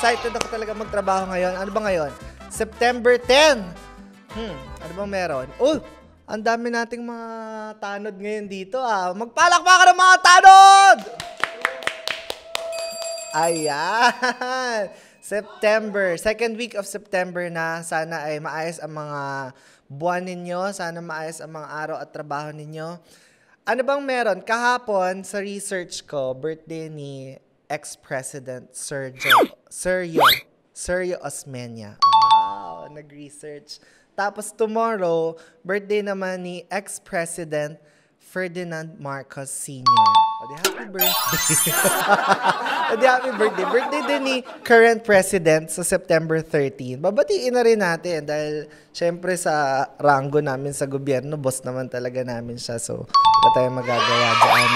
excited ako talaga magtrabaho ngayon. Ano ba ngayon? September 10. Ano bang meron? Oh, ang dami nating mga tanod ngayon dito Magpalakpakan ng mga tanod! Ayan. September. Second week of September na. Sana ay maayos ang mga buwan ninyo. Sana maayos ang mga araw at trabaho ninyo. Ano bang meron? Kahapon, sa research ko, birthday ni ex-president Sergio Osmeña. Wow, nag-research. Tapos tomorrow, birthday naman ni ex-president Ferdinand Marcos Sr. O di happy birthday. O di happy birthday. Birthday din ni current president sa September 13. Babatiin na rin natin dahil syempre sa ranggo namin sa gobyerno, boss naman talaga namin siya. So, wala tayong magagawa dyan.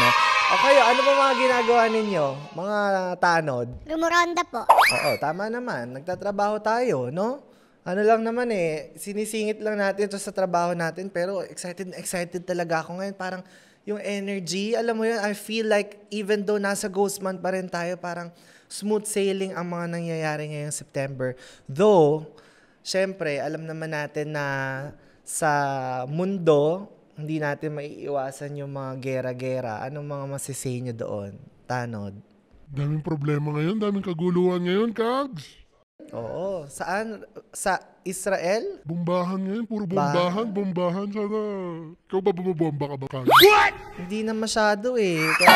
O kayo, ano ba mga ginagawa ninyo? Mga tanod? Rumuronda po. Oo, tama naman. Nagtatrabaho tayo, no? Ano lang naman sinisingit lang natin ito sa trabaho natin, pero excited talaga ako ngayon. Parang yung energy, alam mo yun, I feel like even though nasa ghost month pa rin tayo, parang smooth sailing ang mga nangyayari ngayong September. Though, syempre, alam naman natin na sa mundo, hindi natin maiiwasan yung mga gera-gera. Anong mga masisay nyo doon? Tanod? Daming problema ngayon, daming kaguluhan ngayon, Kags. Oo. Saan? Sa Israel? Bombahan ngayon, puro bombahan. Sana, ikaw ba bumabomba ka ba, Kags? Hindi na masyado Kaya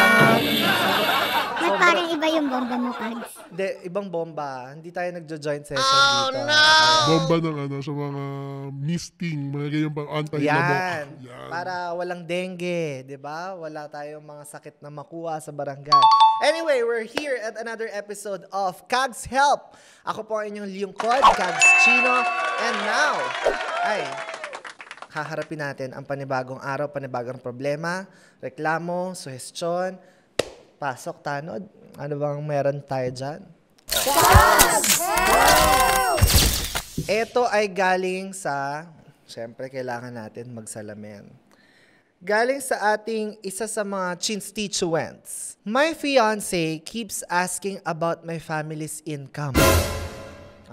Ba't parang iba yung bomba mo, Kags? Hindi, ibang bomba. Hindi tayo nagjo-joint session dito. No! Bomba ng sa mga misting, mga ganyan pang anti-lamok. Yan. Para walang dengue, di ba? Wala tayong mga sakit na makuha sa barangay. Anyway, we're here at another episode of Kags Help. Ako po ang inyong lingkod, Kags Chino. And now, haharapin natin ang panibagong araw, panibagong problema, reklamo, suhestyon. Pasok, tanod. Ano bang meron tayo dyan? Ito ay galing sa, syempre kailangan natin magsalamin. Galing sa ating isa sa mga constituents. My fiancé keeps asking about my family's income.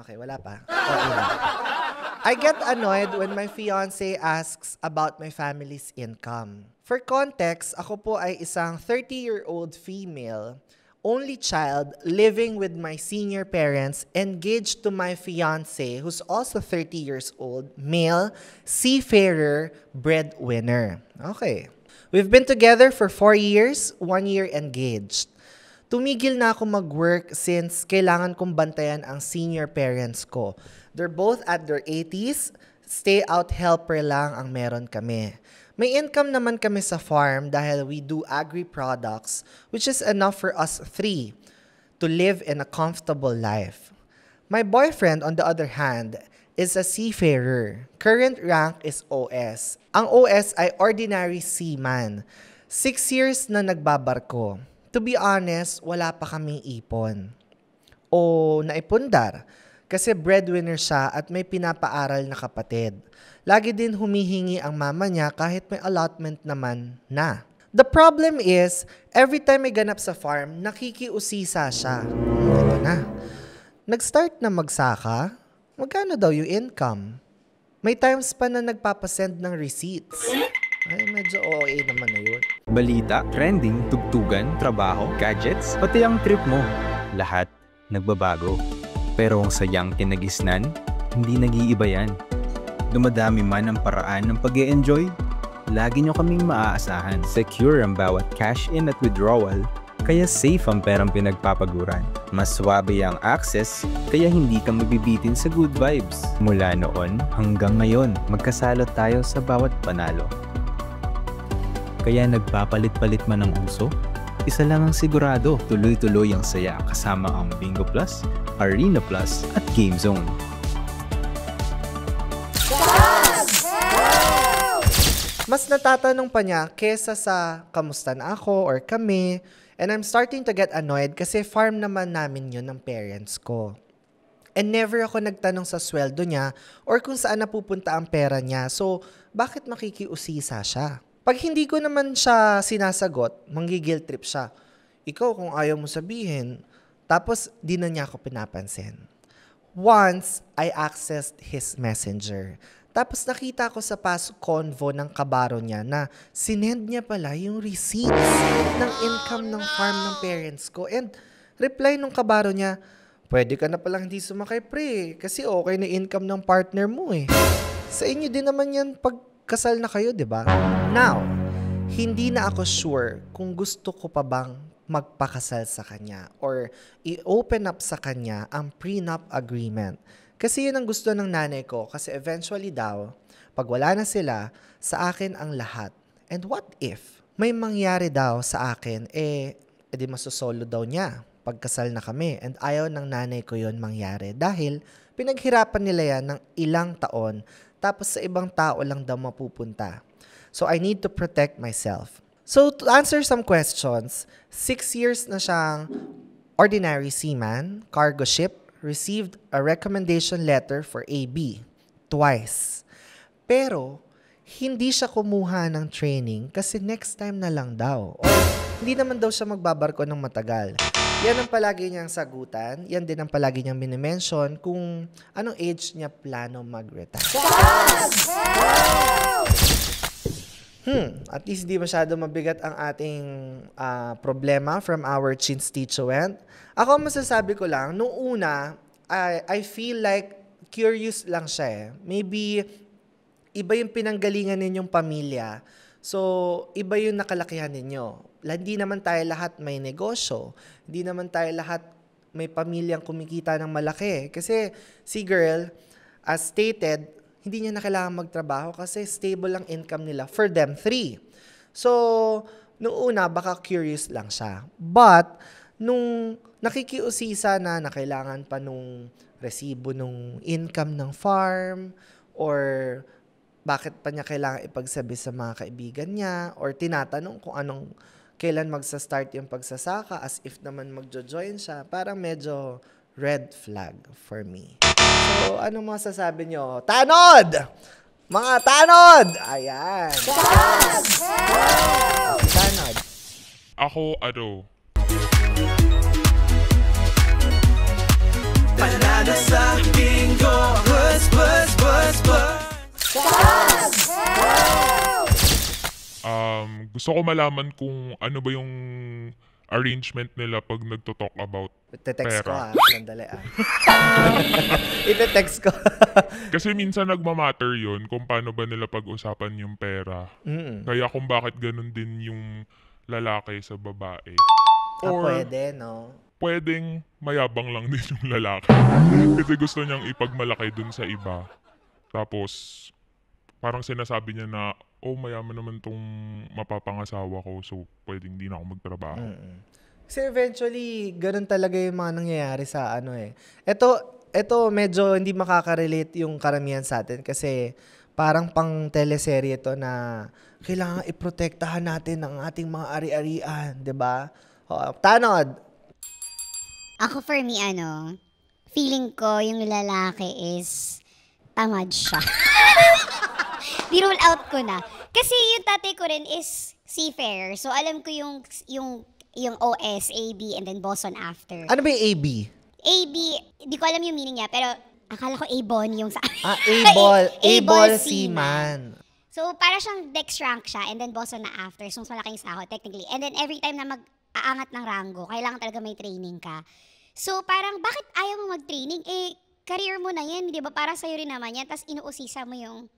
Okay, wala pa. I get annoyed when my fiancé asks about my family's income. For context, ako po ay isang 30-year-old female, only child, living with my senior parents, engaged to my fiancé, who's also 30 years old, male, seafarer, breadwinner. Okay. We've been together for 4 years, 1 year engaged. Tumigil na ako mag-work since kailangan kong bantayan ang senior parents ko. They're both at their 80s, stay-out helper lang ang meron kami. May income naman kami sa farm dahil we do agri-products, which is enough for us 3 to live in a comfortable life. My boyfriend, on the other hand, is a seafarer. Current rank is OS. Ang OS ay ordinary seaman. 6 years na nagbabarko. To be honest, wala pa kaming ipon. O naipundar. Kasi breadwinner siya at may pinapaaral na kapatid. Lagi din humihingi ang mama niya kahit may allotment naman na. The problem is, every time may ganap sa farm, nakikiusisa siya. Ito na. Nag-start na magsaka, magkano daw yung income? May times pa na nagpapasend ng receipts. Ay, medyo OA naman na yun. Balita, trending, tugtugan, trabaho, gadgets, pati ang trip mo. Lahat nagbabago. Pero ang sayang kinagisnan, hindi nag-iiba yan. Dumadami man ang paraan ng pag-e-enjoy, lagi nyo kaming maaasahan. Secure ang bawat cash in at withdrawal, kaya safe ang perang pinagpapaguran. Mas swabe ang access, kaya hindi ka mabibitin sa good vibes. Mula noon hanggang ngayon, magkasalot tayo sa bawat panalo. Kaya nagpapalit-palit man ang uso, isa lang ang sigurado, tuloy-tuloy ang saya kasama ang Bingo Plus, Arena Plus at Game Zone. Mas natatanong pa niya kesa sa kamusta na ako or kami, and I'm starting to get annoyed kasi farm naman namin yun ng parents ko. And never ako nagtanong sa sweldo niya or kung saan napupunta ang pera niya, so bakit makikiusisa siya? Pag hindi ko naman siya sinasagot, manggigil trip siya. Ikaw kung ayaw mo sabihin, Tapos, di na niya ako pinapansin. Once, I accessed his messenger. Tapos nakita ko sa past convo ng kabaro niya na sinend niya pala yung receipts ng income ng farm ng parents ko. And reply nung kabaro niya, pwede ka na palang hindi sumakay pre, kasi okay na income ng partner mo eh. Sa inyo din naman yan pagkasal na kayo, di ba? Now, hindi na ako sure kung gusto ko pa bang magpakasal sa kanya or i-open up sa kanya ang prenup agreement. Kasi yun ang gusto ng nanay ko kasi eventually daw, pag wala na sila, sa akin ang lahat. And what if may mangyari daw sa akin, edi masosolo daw niya pagkasal na kami. And ayaw ng nanay ko yun mangyari dahil pinaghirapan nila yan ng ilang taon tapos sa ibang tao lang daw mapupunta. So I need to protect myself. So to answer some questions, 6 years na siyang ordinary seaman, cargo ship, received a recommendation letter for AB twice. Pero, hindi siya kumuha ng training kasi next time na lang daw. O hindi naman daw siya magbabarko ng matagal. Yan ang palagi niyang sagutan. Yan din ang palagi niyang minimension kung anong age niya plano mag-retire. At least di masyado mabigat ang ating problema from our constituent. Ako masasabi ko lang, nung una, I feel like curious lang siya eh. Maybe, iba yung pinanggalingan ninyong pamilya. So, iba yung nakalakihan ninyo. Hindi naman tayo lahat may negosyo. Hindi naman tayo lahat may pamilyang kumikita ng malaki. Kasi si girl, as stated, hindi niya na kailangan magtrabaho kasi stable ang income nila for them 3. So, nung una, baka curious lang siya. But, nung nakikiusisa na kailangan pa nung resibo nung income ng farm or bakit pa niya kailangan ipagsabi sa mga kaibigan niya or tinatanong kung kailan magsa-start yung pagsasaka as if naman magjo-join siya, parang medyo red flag for me. So, anong masasabi nyo? Tanod! Mga tanod! Ayan. Tanod. Ako, Panalo sa bingo, bus, bus, bus, bus. gusto ko malaman kung ano ba yung arrangement nila pag nagto-talk about Ite-text ko pera. Sandali Ite-text ko. Kasi minsan nagmamatter yun kung paano ba nila pag-usapan yung pera. Kaya kung bakit ganun din yung lalaki sa babae. Pwede, no? Pwedeng mayabang lang din yung lalaki. Kasi gusto niyang ipagmalaki dun sa iba. Tapos, parang sinasabi niya na, mayaman naman tong mapapangasawa ko, so pwedeng di na ako magtrabaho. Kasi eventually, ganun talaga yung mga nangyayari sa Ito medyo hindi makaka-relate yung karamihan sa atin kasi parang pang teleserye ito na kailangan iprotektahan natin ang ating mga ari-arian, 'di ba? Tanod. Ako for me, feeling ko yung lalaki is tamad siya. Di-rule out ko na. Kasi yung tatay ko rin is seafarer. So alam ko yung OS, AB, and then boson after. Ano ba yung AB? AB, di ko alam yung meaning niya, pero akala ko A-bon yung sa... able seaman. So, para siyang dex rank siya, and then boson na after, so mas malaking sahod, technically. And then every time na mag-aangat ng ranggo, kailangan talaga may training ka. So, parang, bakit ayaw mo mag-training? Career mo na yan, di ba? Para sa'yo rin naman yan, tapos inuusisa mo yung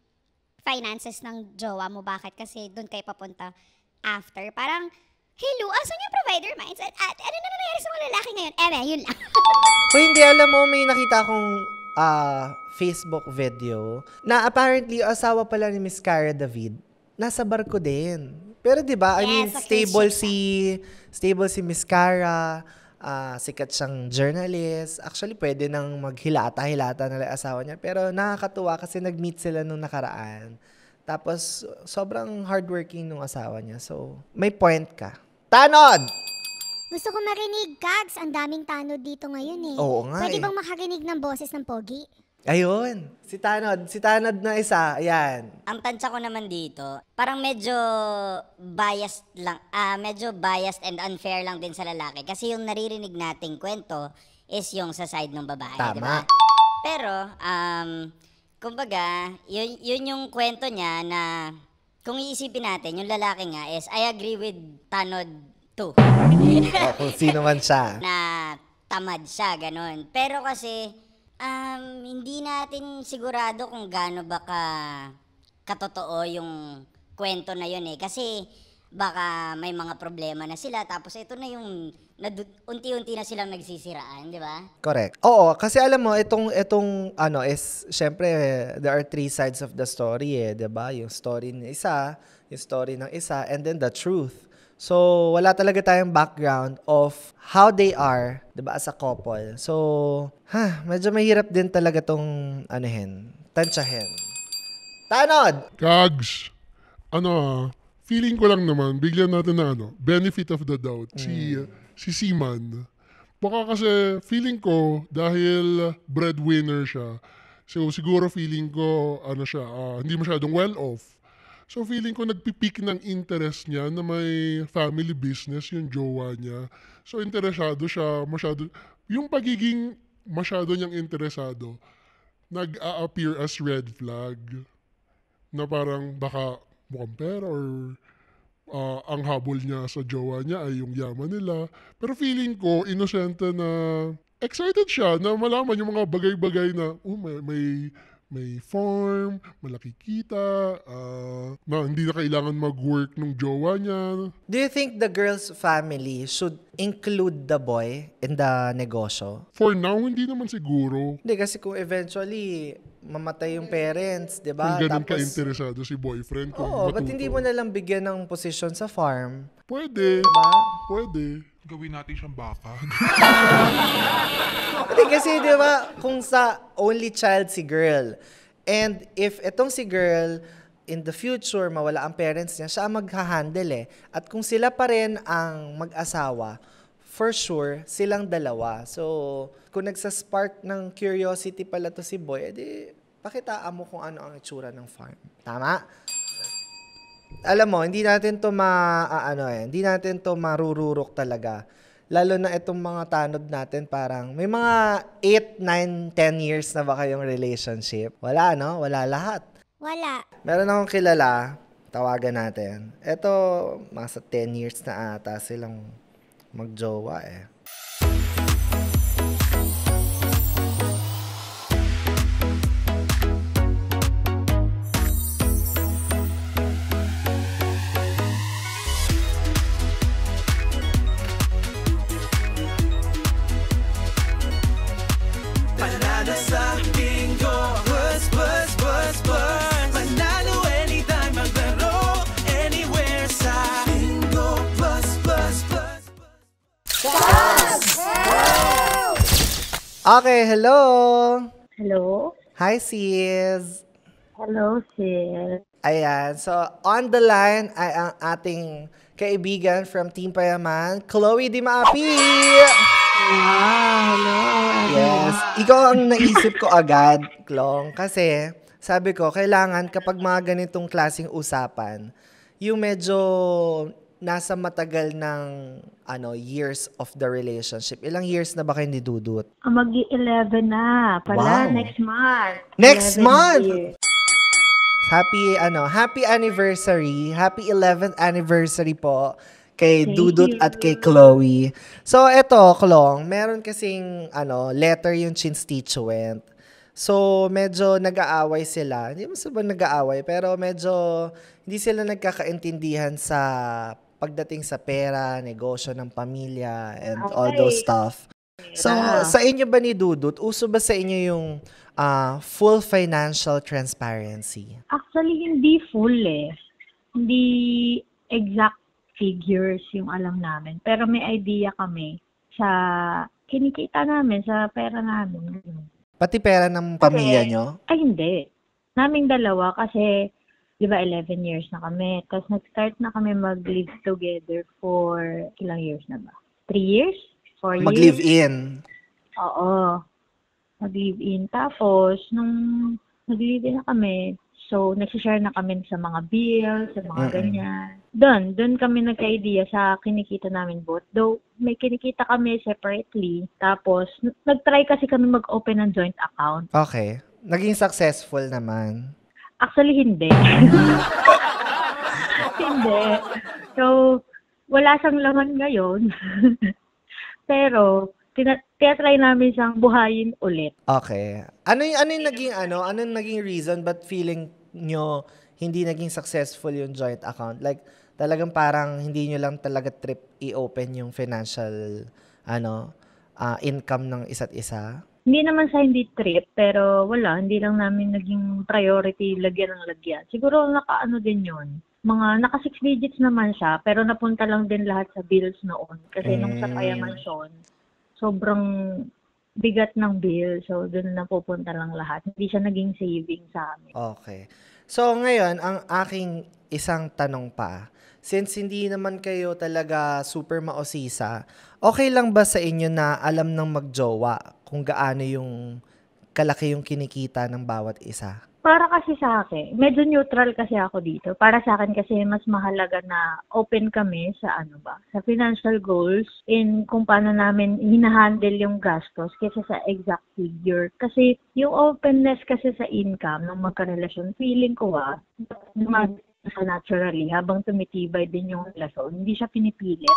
finances ng jowa mo. Bakit? Kasi doon kayo papunta after. Parang, hello, asan yung provider mindset? At ano na nangyayari sa mga lalaki ngayon? Yun lang. Hindi, alam mo, may nakita akong Facebook video na apparently asawa pala ni Miss Cara David nasa barko din. Pero 'di ba? I mean, stable si Miss Cara, sikat siyang journalist. Actually, pwede nang maghilata-hilata na lang asawa niya. Pero nakakatuwa kasi nag-meet sila nung nakaraan. Tapos, sobrang hardworking nung asawa niya. So, may point ka. Tanod! Gusto ko marinig, Gags. Ang daming tanod dito ngayon eh. Oo nga Pwede eh. bang makarinig ng boses ng Pogi? Ayun. Si Tanod na isa. Ayan. Ang tansya ko naman dito, parang medyo biased lang, medyo biased and unfair lang din sa lalaki. Kasi yung naririnig nating kwento is yung sa side ng babae, Tama. di ba? Pero, kumbaga, yun yung kwento niya na kung iisipin natin, yung lalaki nga is, I agree with Tanod too. Kung sino man siya. Na tamad siya, ganun. Pero kasi, hindi natin sigurado kung gaano ba katotoo yung kwento na yun eh. Kasi baka may mga problema na sila, tapos ito na yung unti-unti na silang nagsisiraan, di ba? Correct. Oo, kasi alam mo, itong is, syempre, there are three sides of the story eh, di ba? Yung story ng isa, yung story ng isa, and then the truth. So, wala talaga tayong background of how they are, 'di ba, as a couple. So, medyo mahirap din talaga tong tansyahin. Tanod! Kags, feeling ko lang naman, bigyan natin na benefit of the doubt, si Seaman. Baka kasi feeling ko, dahil breadwinner siya, so siguro feeling ko, hindi masyadong well-off. So feeling ko nagpipeak ng interest niya na may family business yung jowa niya. So interesado siya, yung pagiging masyado niyang interesado, nag-a-appear as red flag. Na parang baka mukhang pera or ang habol niya sa jowa niya ay yung yaman nila. Pero feeling ko, inosente na excited siya na malaman yung mga bagay-bagay na may farm, malaki kita, na hindi na kailangan mag-work nung jowa niya. Do you think the girl's family should include the boy in the negosyo? For now, hindi naman siguro. Hindi, kasi kung eventually mamatay yung parents, di ba? Kung ganun ka-interesado si boyfriend. Oo, ba't hindi mo nalang bigyan ng posisyon sa farm? Pwede. Diba? Pwede. Gawin natin siyang baka. Hindi kasi, di ba, kung sa only child si girl, and if etong si girl, in the future, mawala ang parents niya, siya ang magha-handle eh. At kung sila pa rin ang mag-asawa, for sure, silang dalawa. So, kung nagsaspark ng curiosity pala to si boy, edi, pakitaan mo kung ano ang itsura ng farm. Tama? Alam mo, hindi natin to hindi natin to marururok talaga. Lalo na itong mga tanod natin, parang may mga 8, 9, 10 years na ba kayong relationship? Wala, no? Wala lahat. Wala. Meron akong kilala, tawagan natin. Ito, masa 10 years na ata silang magjowa eh. Panalo sa bingo, bus, bus, bus, bus. Panalo anytime, maglaro anywhere sa bingo, bus, bus, bus, bus. Okay, hello! Hello? Hi, sis! Hello, sis. Ayan, so on the line ay ang ating kaibigan from Team Payaman, Chloe Di Maapi! Hello. Yes, ikaw ang naisip ko agad, Klong, kasi sabi ko, kailangan kapag mga ganitong klaseng usapan, yung medyo nasa matagal ng years of the relationship. Ilang years na ba kayo ni Dudut? Mag-11 na. Pala, Wow. next month. Next 11 month? years. Happy anniversary. Happy 11th anniversary po kay Thank Dudut you. at kay Chloe. So, eto, Klong, meron kasing, letter yung constituent. So, medyo nag-aaway sila. Hindi mo sabang nag-aaway, pero medyo hindi sila nagkakaintindihan sa pagdating sa pera, negosyo ng pamilya, and all those stuff. So, sa inyo ba ni Dudut, uso ba sa inyo yung full financial transparency? Actually, hindi full eh. Hindi exact figures yung alam namin. Pero may idea kami sa kinikita namin, sa pera namin. Pati pera ng pamilya nyo? Ay, hindi. Naming dalawa kasi, di ba, 11 years na kami. Tapos nag-start na kami mag-live together for ilang years na ba? 3 years? 4 years? Mag-live-in? Oo. Nag-live-in. Tapos, nung nag-live-in na kami, so, nagsishare na kami sa mga bills, sa mga ganyan. Doon kami nagka-idea sa kinikita namin both. Though, may kinikita kami separately. Tapos, nag-try kasi kami mag-open ng joint account. Okay. Naging successful naman. Actually, hindi. Hindi. So, wala siyang laman ngayon. Pero, tinatry namin siyang buhayin ulit. Okay. Anong naging reason but feeling nyo hindi naging successful yung joint account? Like, talagang parang hindi nyo lang talaga trip i-open yung financial income ng isa't isa? Hindi naman sa hindi trip, pero wala, hindi lang namin naging priority lagyan ng lagyan. Siguro naka-ano din yun. Naka 6 digits naman siya, pero napunta lang din lahat sa bills noon. Kasi nung sa Payamansyon, sobrang bigat ng bill. So, doon na pupunta lang lahat. Hindi siya naging saving sa amin. Okay. So, ngayon, ang aking isang tanong pa, since hindi naman kayo talaga super maosisa, okay lang ba sa inyo na alam ng magjowa kung gaano yung kalaki yung kinikita ng bawat isa? Para kasi sa akin, medyo neutral kasi ako dito. Para sa akin kasi mas mahalaga na open kami sa sa financial goals in kung paano namin hinahandle yung gastos kaysa sa exact figure. Kasi yung openness kasi sa income ng magkarelasyon, feeling ko sa naturally habang tumitibay din yung relasyon, hindi siya pinipilit.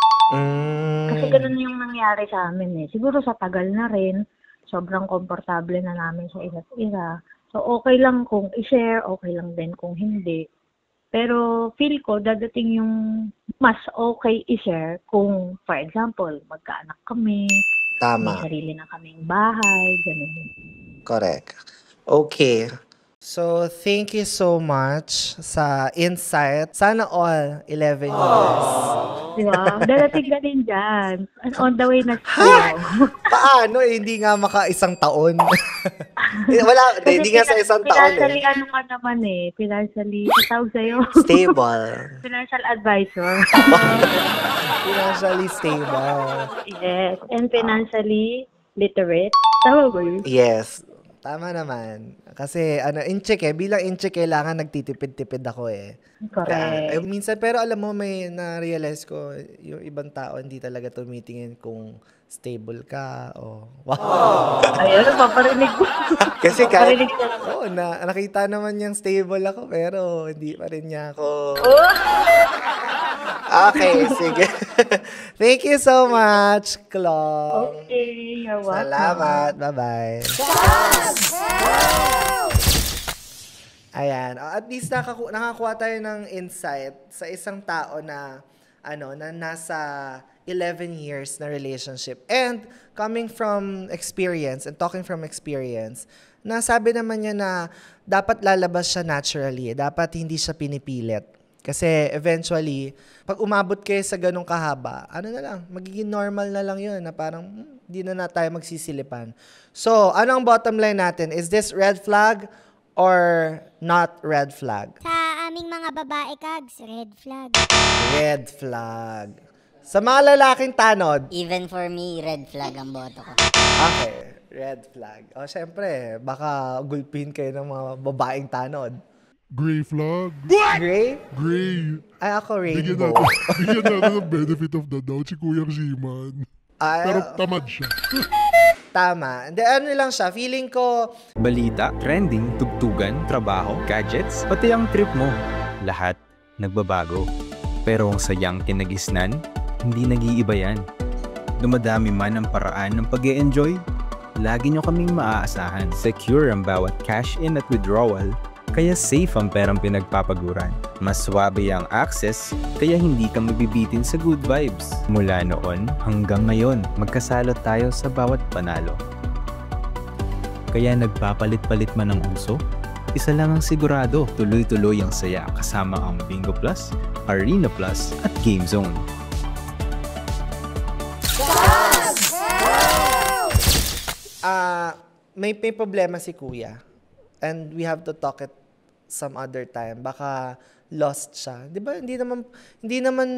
Kasi ganun yung nangyari sa amin eh. Siguro sa tagal na rin, sobrang komportable na namin sa isa't isa. So, okay lang kung i-share, okay lang din kung hindi. Pero feel ko, dadating yung mas okay i-share kung, for example, magkaanak kami, may sarili na kaming bahay, ganun. Correct. Okay. So, thank you so much sa insight. Sana all 11 years. Diba? Dadating na din dyan. On the way na siya. Paano? Hindi nga maka-isang taon. Hindi nga sa isang taon Financially, ano ka naman eh. Financially, tawag sa'yo. Stable. Financial advisor. Financially stable. Yes. And financially literate. Tama ba yun? Yes. Tama naman. Kasi, incheck bilang incheck, kailangan nagtitipid-tipid ako eh. Correct. Minsan, pero alam mo, may na-realize ko, yung ibang tao, hindi talaga tumitingin kung stable ka o... Wow! Ayun, paparinig ko. Kasi kahit... nakita naman niyang stable ako, pero hindi pa rin niya ako... Okay, sige. Thank you so much, Klong. Okay, you're welcome. Salamat. Bye-bye. Ayan. At least nakakuha tayo ng insight sa isang tao na na nasa 11 years na relationship. And coming from experience and talking from experience, nasabi naman niya na dapat lalabas siya naturally. Dapat hindi siya pinipilit. Kasi eventually, pag umabot kayo sa ganong kahaba, magiging normal na lang yun na parang di na tayo magsisilipan. So, ano ang bottom line natin? Is this red flag or not red flag? Sa aming mga babae, Kags, red flag. Red flag. Sa mga lalaking tanod? Even for me, red flag ang boto ko. Okay, red flag. O, syempre, baka gulpin kayo ng mga babaeng tanod. Gray flag. Gray? Gray. Ay, ako Bigyan rainbow. natin ng benefit of the doubt si Kuya Siman. Pero tamad siya. Tama. Hindi, lang siya. Feeling ko... Balita, trending, tugtugan, trabaho, gadgets, pati ang trip mo. Lahat nagbabago. Pero ang sayang kinagisnan, hindi nag-iiba yan. Dumadami man ang paraan ng pag-e-enjoy, lagi nyo kaming maaasahan. Secure ang bawat cash in at withdrawal, kaya safe ang perang pinagpapaguran. Mas swabe ang access, kaya hindi ka mabibitin sa good vibes. Mula noon hanggang ngayon, magkasalo tayo sa bawat panalo. Kaya nagpapalit-palit man ang uso, isa lang ang sigurado, tuloy-tuloy ang saya kasama ang Bingo Plus, Arena Plus at Game Zone. May problema si Kuya. And we have to talk it some other time. Baka lost siya. 'Di ba? Hindi naman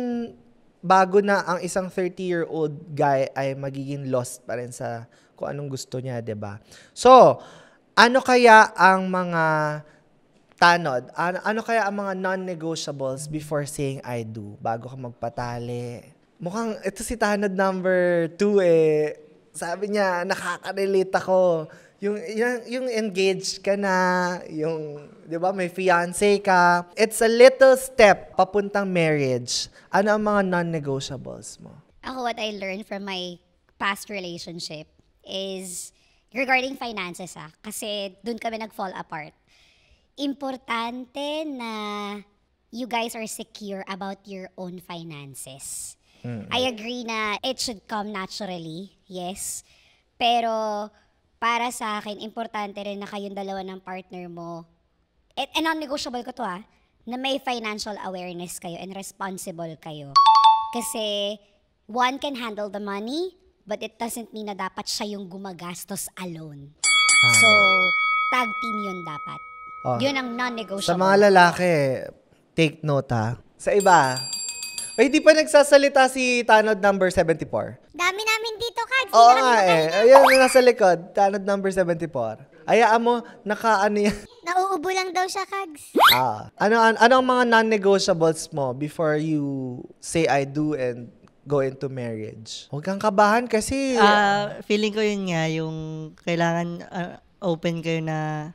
bago na ang isang 30-year-old guy ay magiging lost pa rin sa kung anong gusto niya, 'di ba? So, ano kaya ang mga tanod? Ano kaya ang mga non-negotiables before saying I do bago ka magpatali? Mukhang ito si tanod number 2 eh. Sabi niya, nakaka-relate ako. Yung engaged ka na, yung, 'di ba, may fiancé ka. It's a little step papuntang marriage. Ano ang mga non-negotiables mo? Ako, what I learned from my past relationship is regarding finances kasi dun kami nag-fall apart. Importante na you guys are secure about your own finances. I agree na it should come naturally, yes. Pero para sa akin, importante rin na kayong dalawa ng partner mo, and non-negotiable ko to na may financial awareness kayo and responsible kayo. Kasi one can handle the money, but it doesn't mean na dapat siya yung gumagastos alone. So, tag team yun dapat. Yun ang non-negotiable. Sa mga lalaki, take note Sa iba, ay, di pa nagsasalita si tanod number 74. Dami namin dito, Kags. Oo nga Ayun, nasa likod. Tanod number 74. Ayaan mo, naka-ano yan. Nauubo lang daw siya, Kags. Ano ang mga non-negotiables mo before you say I do and go into marriage? Huwag kang kabahan kasi. Feeling ko yun nga, yung kailangan open kayo na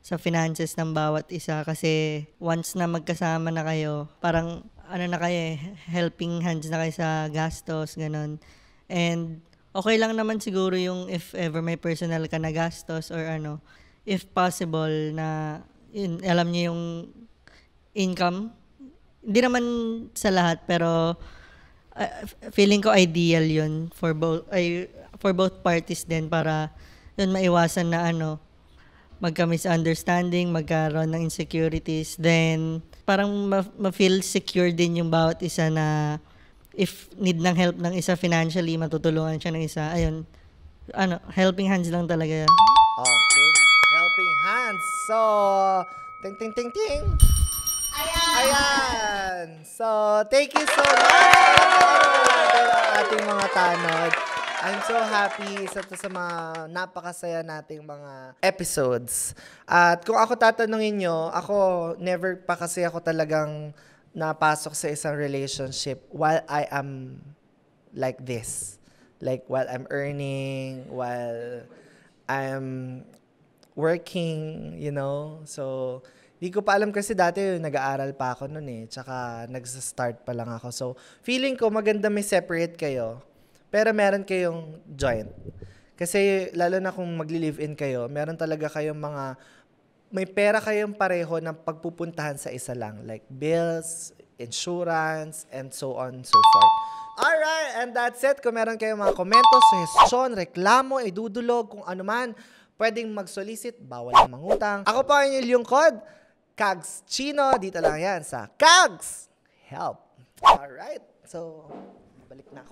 sa finances ng bawat isa kasi once na magkasama na kayo, parang na kayo helping hands na kayo sa gastos, ganun. And okay lang naman siguro yung if ever may personal ka na gastos or if possible na yun, alam niyo yung income. Hindi naman sa lahat pero feeling ko ideal yun for both parties din para yun maiwasan na magka-misunderstanding, magkaroon ng insecurities, then parang ma-feel secure din yung bawat isa na if need ng help ng isa financially, matutulungan siya ng isa. Ayun, helping hands lang talaga. Okay, helping hands. So, ting ting ting ting. Ayan. So, thank you so much ating mga tanod. I'm so happy. Isa to sa mga napakasaya nating mga episodes. At kung ako tatanungin nyo, ako never pa kasi ako talagang napasok sa isang relationship while I am like this. Like while I'm earning, while I'm working, So, di ko pa alam kasi dati nag-aaral pa ako noon Tsaka nagsa-start pa lang ako. So, feeling ko maganda may separate kayo. Pero meron kayong joint. Kasi lalo na kung magli-live-in kayo, meron talaga kayong may pera kayong pareho na pagpupuntahan sa isa lang. Like bills, insurance, and so on and so forth. Alright, and that's it. Kung meron kayong mga komento, suggestion, reklamo, idudulog, kung ano man, pwedeng mag-solicit, bawal ang mangutang. Ako pa ang inyong lingkod, Kags Chino. Dito lang yan sa Kags Help. Alright, so balik na ako.